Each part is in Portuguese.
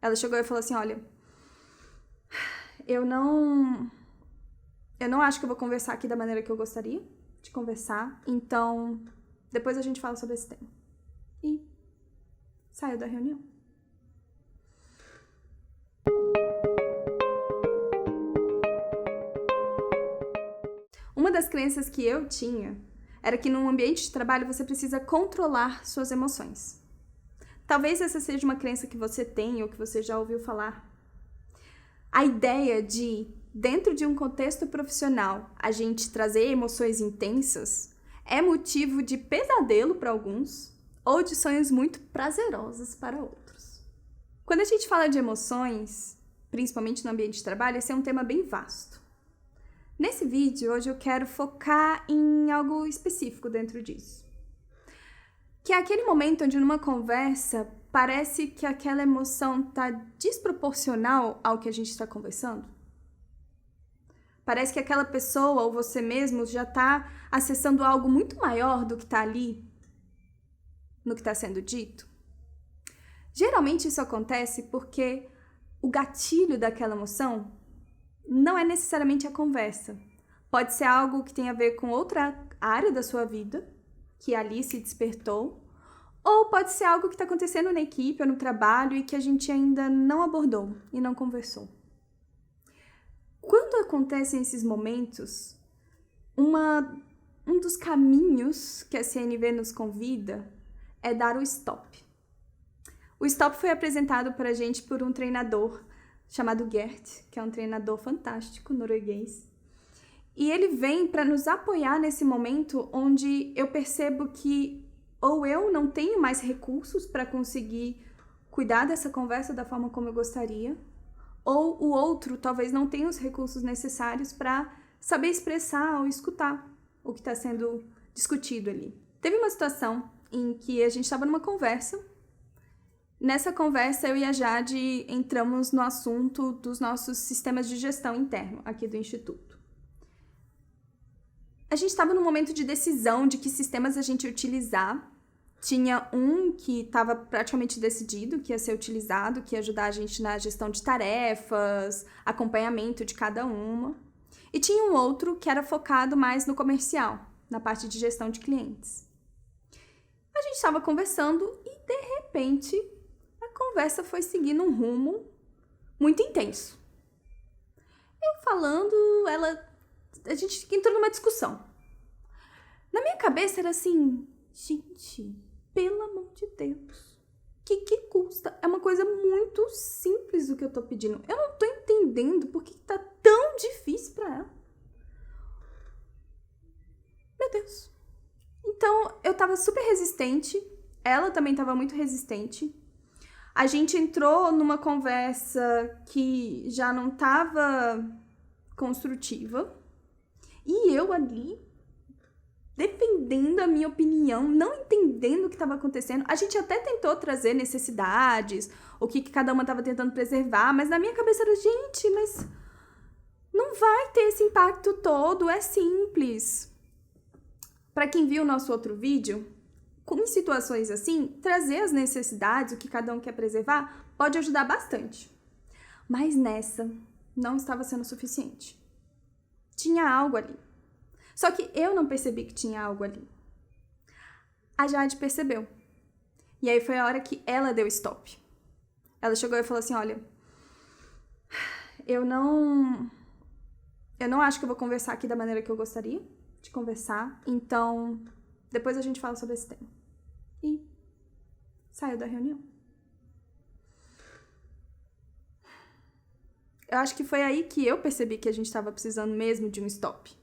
Ela chegou e falou assim, olha, eu não acho que eu vou conversar aqui da maneira que eu gostaria de conversar, então depois a gente fala sobre esse tema. E saiu da reunião. Uma das crenças que eu tinha era que num ambiente de trabalho você precisa controlar suas emoções. Talvez essa seja uma crença que você tem ou que você já ouviu falar. A ideia de, dentro de um contexto profissional, a gente trazer emoções intensas é motivo de pesadelo para alguns ou de sonhos muito prazerosos para outros. Quando a gente fala de emoções, principalmente no ambiente de trabalho, esse é um tema bem vasto. Nesse vídeo, hoje eu quero focar em algo específico dentro disso. Que é aquele momento onde numa conversa parece que aquela emoção está desproporcional ao que a gente está conversando. Parece que aquela pessoa ou você mesmo já está acessando algo muito maior do que está ali, no que está sendo dito. Geralmente isso acontece porque o gatilho daquela emoção não é necessariamente a conversa. Pode ser algo que tem a ver com outra área da sua vida, que ali se despertou, ou pode ser algo que está acontecendo na equipe ou no trabalho e que a gente ainda não abordou e não conversou. Quando acontecem esses momentos, um dos caminhos que a CNV nos convida é dar o stop. O stop foi apresentado para a gente por um treinador chamado Gert, que é um treinador fantástico norueguês. E ele vem para nos apoiar nesse momento onde eu percebo que ou eu não tenho mais recursos para conseguir cuidar dessa conversa da forma como eu gostaria, ou o outro talvez não tenha os recursos necessários para saber expressar ou escutar o que está sendo discutido ali. Teve uma situação em que a gente estava numa conversa. Nessa conversa, eu e a Jade entramos no assunto dos nossos sistemas de gestão interno aqui do Instituto. A gente estava num momento de decisão de que sistemas a gente ia utilizar. Tinha um que estava praticamente decidido, que ia ser utilizado, que ia ajudar a gente na gestão de tarefas, acompanhamento de cada uma. E tinha um outro que era focado mais no comercial, na parte de gestão de clientes. A gente estava conversando e, de repente, a conversa foi seguindo um rumo muito intenso. Eu falando, a gente entrou numa discussão. Na minha cabeça era assim, gente, pelo amor de Deus, que custa? É uma coisa muito simples o que eu tô pedindo. Eu não tô entendendo por que tá tão difícil pra ela. Meu Deus. Então, eu tava super resistente, ela também tava muito resistente. A gente entrou numa conversa que já não tava construtiva. E eu ali, defendendo a minha opinião, não entendendo o que estava acontecendo. A gente até tentou trazer necessidades, o que cada uma estava tentando preservar, mas na minha cabeça era, gente, mas não vai ter esse impacto todo, é simples. Para quem viu o nosso outro vídeo, em situações assim, trazer as necessidades, o que cada um quer preservar, pode ajudar bastante. Mas nessa, não estava sendo suficiente. Tinha algo ali. Só que eu não percebi que tinha algo ali. A Jade percebeu. E aí foi a hora que ela deu stop. Ela chegou e falou assim, olha, eu não acho que eu vou conversar aqui da maneira que eu gostaria de conversar, então depois a gente fala sobre esse tema. E saiu da reunião. Eu acho que foi aí que eu percebi que a gente estava precisando mesmo de um stop.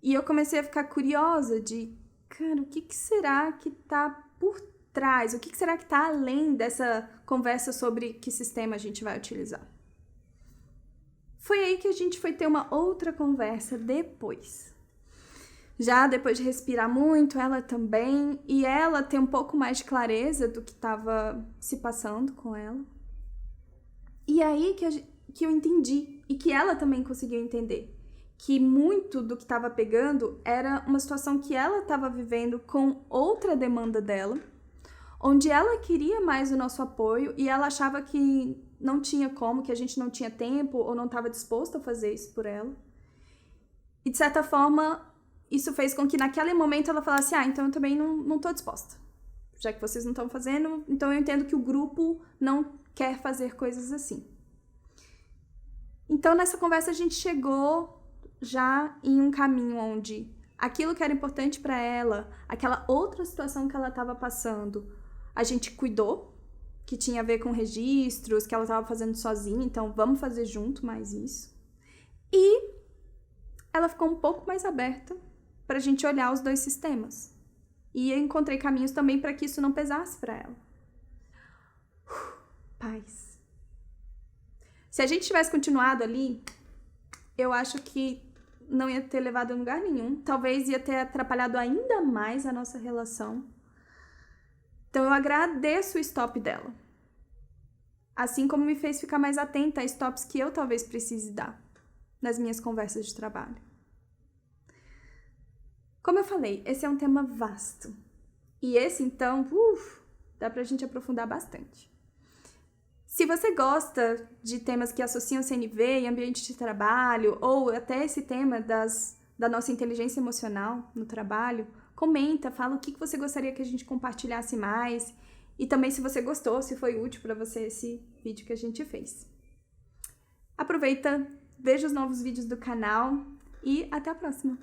E eu comecei a ficar curiosa de, cara, o que será que tá por trás? O que será que tá além dessa conversa sobre que sistema a gente vai utilizar? Foi aí que a gente foi ter uma outra conversa depois. Já depois de respirar muito, ela também, e ela ter um pouco mais de clareza do que estava se passando com ela. E aí que eu entendi, e que ela também conseguiu entender, que muito do que estava pegando era uma situação que ela estava vivendo com outra demanda dela, onde ela queria mais o nosso apoio e ela achava que não tinha como, que a gente não tinha tempo ou não estava disposto a fazer isso por ela. E, de certa forma, isso fez com que naquele momento ela falasse, então eu também não tô disposta. Já que vocês não estão fazendo, então eu entendo que o grupo não quer fazer coisas assim. Então, nessa conversa, a gente chegou já em um caminho onde aquilo que era importante para ela, aquela outra situação que ela estava passando, a gente cuidou, que tinha a ver com registros, que ela estava fazendo sozinha, então vamos fazer junto mais isso. E ela ficou um pouco mais aberta para a gente olhar os dois sistemas. E eu encontrei caminhos também para que isso não pesasse para ela. Paz. Se a gente tivesse continuado ali, eu acho que não ia ter levado a lugar nenhum. Talvez ia ter atrapalhado ainda mais a nossa relação. Então eu agradeço o stop dela. Assim como me fez ficar mais atenta a stops que eu talvez precise dar nas minhas conversas de trabalho. Como eu falei, esse é um tema vasto. E esse, então, dá pra gente aprofundar bastante. Se você gosta de temas que associam CNV e ambiente de trabalho, ou até esse tema da nossa inteligência emocional no trabalho, comenta, fala o que você gostaria que a gente compartilhasse mais. E também se você gostou, se foi útil para você esse vídeo que a gente fez. Aproveita, veja os novos vídeos do canal e até a próxima!